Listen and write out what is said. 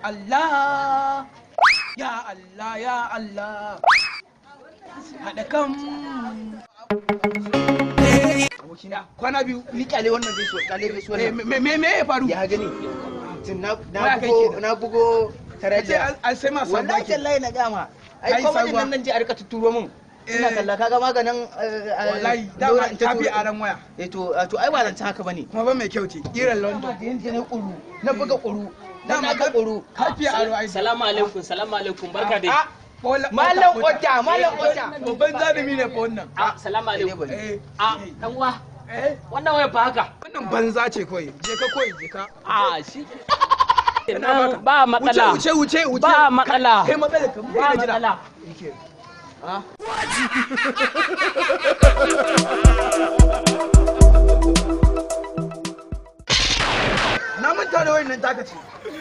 Allah, ya Allah, ya Allah, haɗa kan abokina kwana biyu Ni kyale wannan zai so, kyale zai so wannan. me ya faru? Ya gani. Tun Waya kai kenan. na bugo tare ce an sai ma sabuwa wallahi ke. tallahi na gama. Ai Kai kuma sabuwa. nan je a rika tuturo min. Ina kalla kaga maganin Wallahi dama ta fi aran waya. to ai ba zan ta haka bane. Kuma ba mai kyau ce irin London. Yanzu ne kuru. Na buga kuru. Dama ka kuru. ka fi aro ai. Salamu alaikum, barka dai. Malam Ota. Babban zarumi ne fa wannan. Salamu alaikum. Dan uwa, Eh, wannan waya fa haka. wannan banza ce kawai. Je ka koyi, je ka. Shi. Ba matsala. Wuce. Ba matsala. Kai matsala ka Ba matsala. Yake. Na manta da wayannan taka ce.